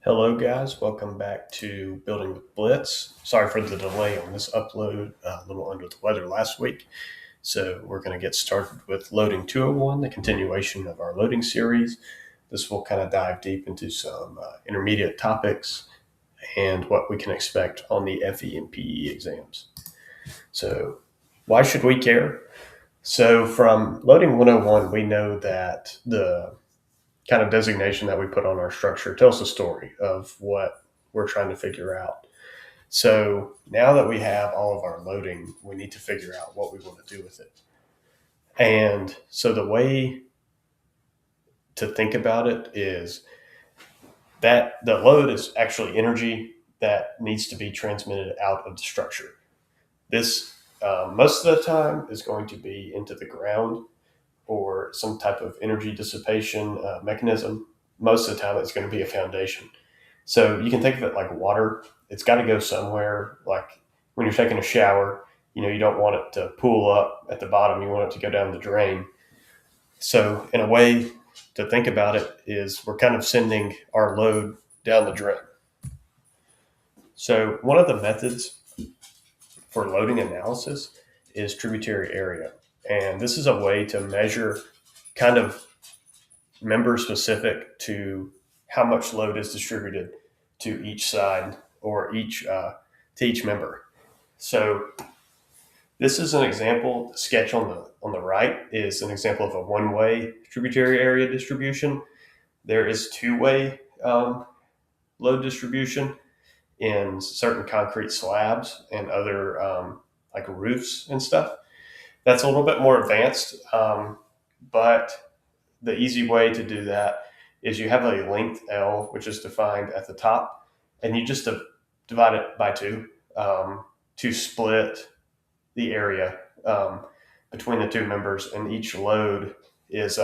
Hello, guys. Welcome back to Building with Blitz. Sorry for the delay on this upload. A little under the weather last week. So, we're going to get started with Loading 201, the continuation of our loading series. This will kind of dive deep into some intermediate topics and what we can expect on the FE and PE exams. So, why should we care? So, from Loading 101, we know that the kind of designation that we put on our structure tells the story of what we're trying to figure out. So now that we have all of our loading, we need to figure out what we want to do with it. And so the way to think about it is that the load is actually energy that needs to be transmitted out of the structure. This, most of the time, is going to be into the ground or some type of energy dissipation mechanism. Most of the time, it's going to be a foundation. So you can think of it like water. It's got to go somewhere. Like when you're taking a shower, you don't want it to pool up at the bottom. You want it to go down the drain. So in a way to think about it is we're kind of sending our load down the drain. So one of the methods for loading analysis is tributary area. And this is a way to measure kind of member specific to how much load is distributed to each side or to each member. So this is an example. The sketch on the right is an example of a one-way tributary area distribution. There is two-way load distribution in certain concrete slabs and other like roofs and stuff. That's a little bit more advanced, but the easy way to do that is you have a length L, which is defined at the top, and you just divide it by two to split the area between the two members, and each load is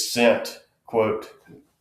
sent, quote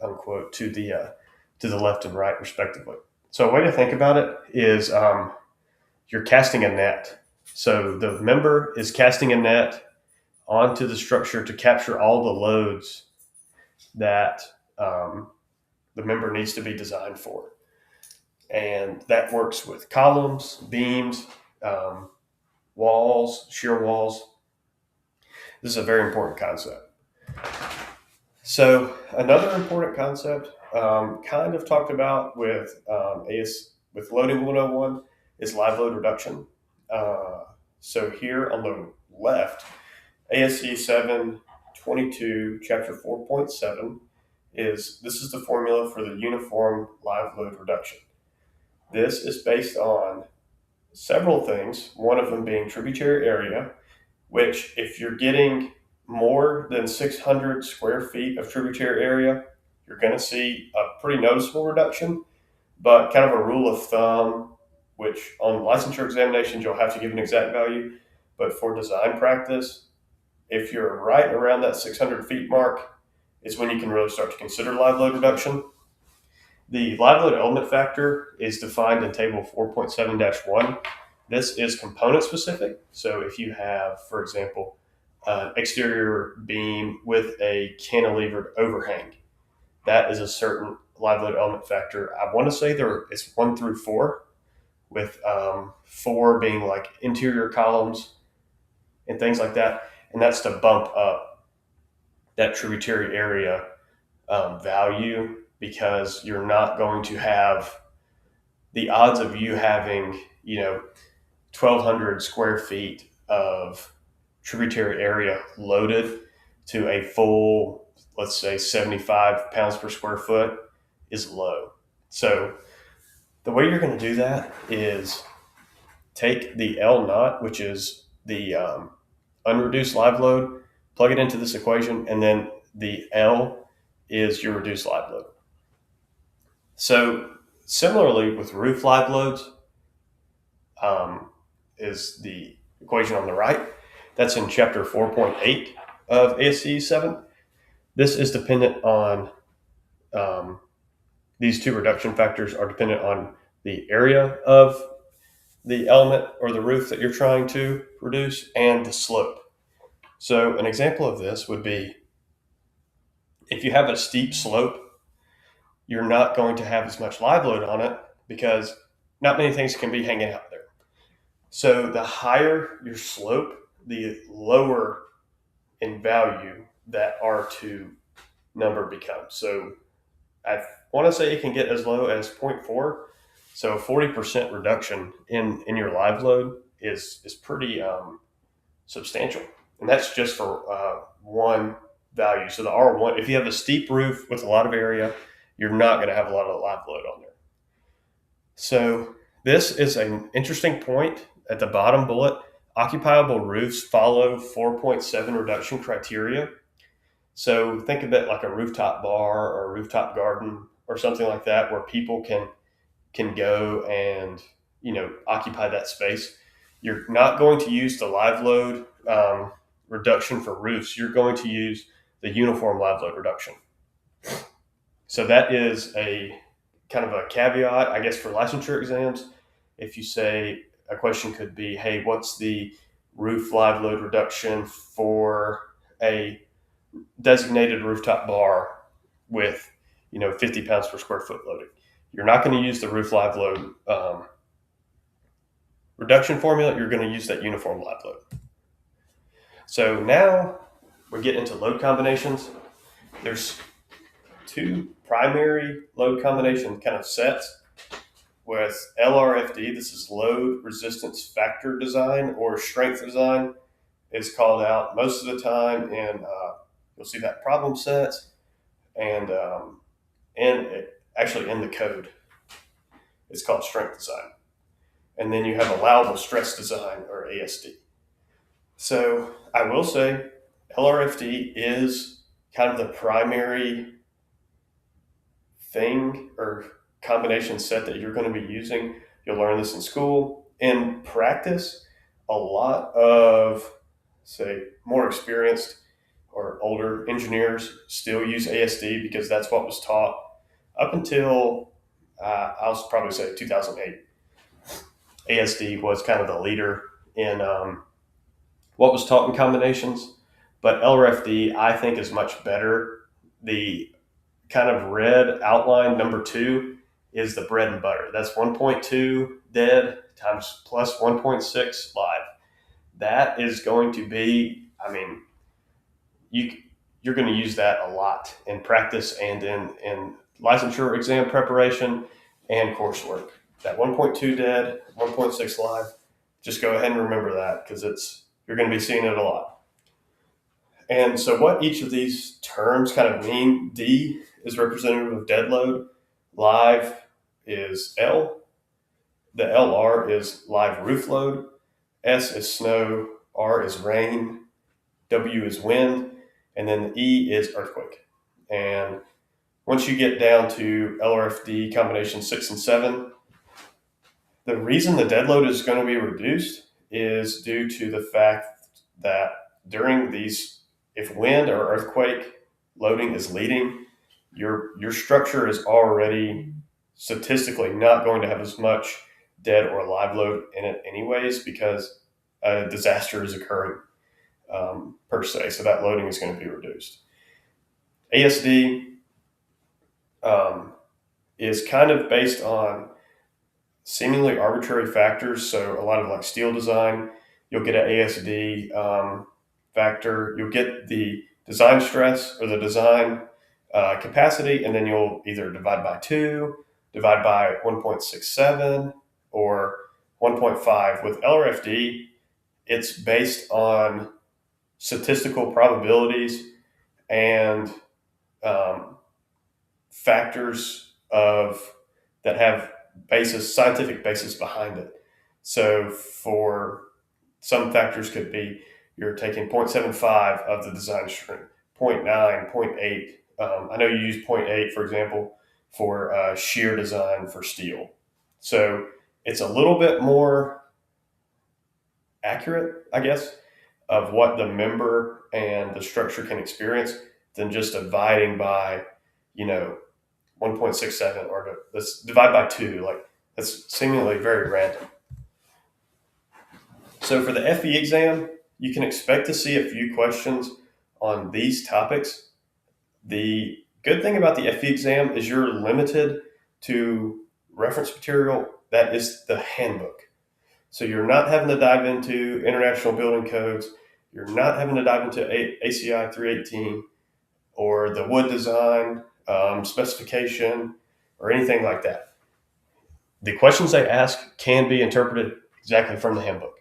unquote, to the left and right, respectively. So a way to think about it is you're casting a net. So the member is casting a net onto the structure to capture all the loads that the member needs to be designed for. And that works with columns, beams, walls, shear walls. This is a very important concept. So another important concept kind of talked about with Loading 101 is live load reduction. So here on the left, ASC 722, chapter 4.7 this is the formula for the uniform live load reduction. This is based on several things, one of them being tributary area, which if you're getting more than 600 square feet of tributary area, you're going to see a pretty noticeable reduction, but kind of a rule of thumb, which on licensure examinations, you'll have to give an exact value, but for design practice, if you're right around that 600 feet mark, is when you can really start to consider live load reduction. The live load element factor is defined in table 4.7-1. This is component specific. So if you have, for example, an exterior beam with a cantilevered overhang, that is a certain live load element factor. I want to say it's 1 through 4, with 4 being like interior columns and things like that. And that's to bump up that tributary area value, because you're not going to have the odds of you having, 1,200 square feet of tributary area loaded to a full, let's say 75 pounds per square foot is low. So the way you're going to do that is take the L naught, which is the unreduced live load, plug it into this equation, and then the L is your reduced live load. So similarly with roof live loads, is the equation on the right. That's in chapter 4.8 of ASC 7. This is dependent on, these two reduction factors are dependent on the area of the element or the roof that you're trying to reduce and the slope. So an example of this would be if you have a steep slope, you're not going to have as much live load on it because not many things can be hanging out there. So the higher your slope, the lower in value that R2 number becomes. So I want to say it can get as low as zero point 0.4. So 40% reduction in your live load is pretty substantial. And that's just for one value. So the R1, if you have a steep roof with a lot of area, you're not going to have a lot of live load on there. So this is an interesting point at the bottom bullet. Occupiable roofs follow 4.7 reduction criteria. So think of it like a rooftop bar or a rooftop garden or something like that, where people can go and occupy that space. You're not going to use the live load reduction for roofs. You're going to use the uniform live load reduction. So that is a kind of a caveat, I guess, for licensure exams. If you say a question could be, hey, what's the roof live load reduction for a designated rooftop bar with 50 pounds per square foot loading? You're not going to use the roof live load reduction formula. You're going to use that uniform live load. So now we get into load combinations. There's two primary load combination kind of sets with LRFD. This is load resistance factor design, or strength design is called out most of the time in you'll see that problem set and actually in the code it's called strength design. And then you have allowable stress design, or ASD. So I will say LRFD is kind of the primary thing or combination set that you're going to be using. You'll learn this in school. In practice, a lot of, say, more experienced or older engineers still use ASD because that's what was taught up until I'll probably say 2008. ASD was kind of the leader in what was taught in combinations, but LRFD I think is much better. The kind of red outline number 2 is the bread and butter. That's 1.2 dead times plus 1.6 live. That is going to be, you're going to use that a lot in practice and in licensure exam preparation and coursework. That 1.2 dead, 1.6 live, just go ahead and remember that because you're going to be seeing it a lot. And so what each of these terms kind of mean: D is representative of dead load, live is L, the LR is live roof load, S is snow, R is rain, W is wind, and then the E is earthquake. And once you get down to LRFD combination 6 and 7, the reason the dead load is going to be reduced is due to the fact that during these, if wind or earthquake loading is leading, your structure is already statistically not going to have as much dead or live load in it anyways, because a disaster is occurring per se. So that loading is going to be reduced. ASD is kind of based on seemingly arbitrary factors. So a lot of like steel design, you'll get an ASD factor. You'll get the design stress or the design capacity, and then you'll either divide by 2, divide by 1.67, or 1.5. With LRFD, it's based on statistical probabilities and factors that have scientific basis behind it. So for some factors could be you're taking 0.75 of the design strength, 0.9, 0.8. I know you use 0.8, for example, for shear design for steel. So it's a little bit more accurate, I guess, of what the member and the structure can experience than just dividing by, 1.67, or let's divide by 2. Like, that's seemingly very random. So for the FE exam, you can expect to see a few questions on these topics. The good thing about the FE exam is you're limited to reference material that is the handbook. So you're not having to dive into international building codes. You're not having to dive into ACI 318 or the wood design specification or anything like that. The questions they ask can be interpreted exactly from the handbook.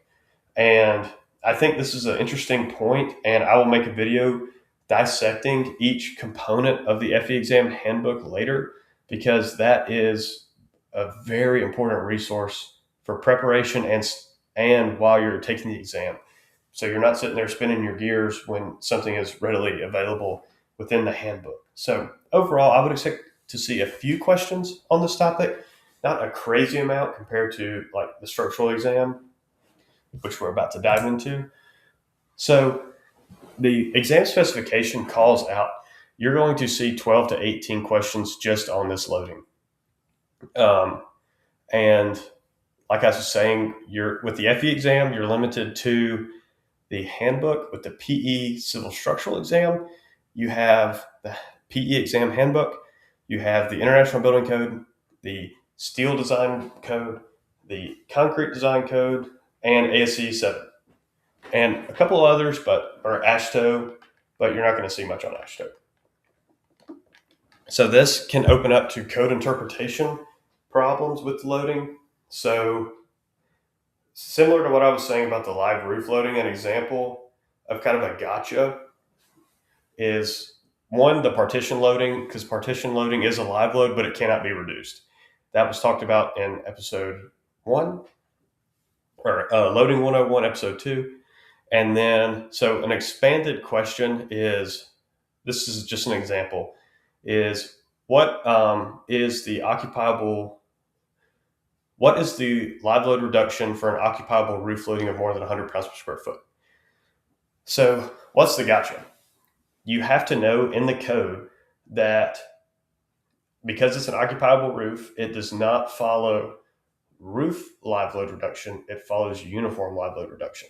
And I think this is an interesting point, and I will make a video dissecting each component of the FE exam handbook later, because that is a very important resource for preparation and while you're taking the exam. So you're not sitting there spinning your gears when something is readily available within the handbook. So overall, I would expect to see a few questions on this topic, not a crazy amount compared to like the structural exam, which we're about to dive into. So the exam specification calls out, you're going to see 12 to 18 questions just on this loading. And like I was saying, with the FE exam, you're limited to the handbook. With the PE civil structural exam, you have the PE exam handbook, you have the International Building Code, the Steel Design Code, the Concrete Design Code, and ASCE 7. And a couple of others, or ASHTO, but you're not going to see much on ASHTO. So this can open up to code interpretation problems with loading. So similar to what I was saying about the live roof loading, an example of kind of a gotcha is one, the partition loading, because partition loading is a live load, but it cannot be reduced. That was talked about in episode 1, or loading 101, episode 2. And then, so an expanded question is, this is just an example, is what is the live load reduction for an occupiable roof loading of more than 100 pounds per square foot? So what's the gotcha? You have to know in the code that because it's an occupiable roof, it does not follow roof live load reduction, it follows uniform live load reduction.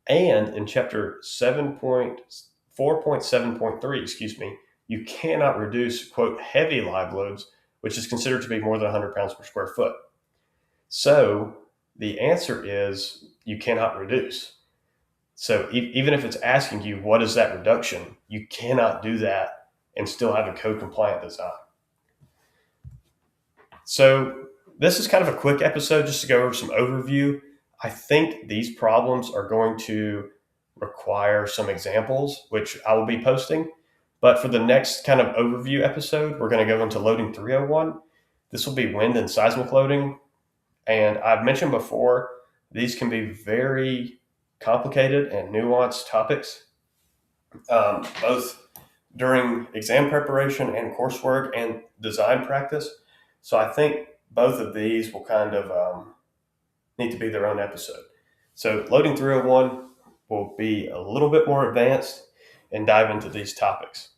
And in chapter 4.7.3, you cannot reduce, quote, heavy live loads, which is considered to be more than 100 pounds per square foot. So the answer is you cannot reduce. So even if it's asking you, what is that reduction? You cannot do that and still have a code compliant design. So this is kind of a quick episode just to go over some overview. I think these problems are going to require some examples, which I will be posting. But for the next kind of overview episode, we're going to go into loading 301. This will be wind and seismic loading. And I've mentioned before, these can be very complicated and nuanced topics, both during exam preparation and coursework and design practice. So I think both of these will kind of need to be their own episode. So loading 301 will be a little bit more advanced and dive into these topics.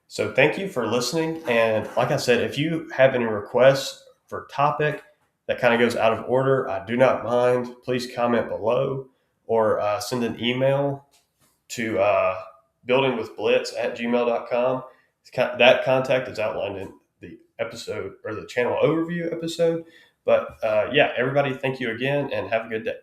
So thank you for listening. And like I said, if you have any requests for topic that kind of goes out of order, I do not mind. Please comment below or send an email to buildingwithblitz@gmail.com. That contact is outlined in the episode or the channel overview episode. But yeah, everybody, thank you again and have a good day.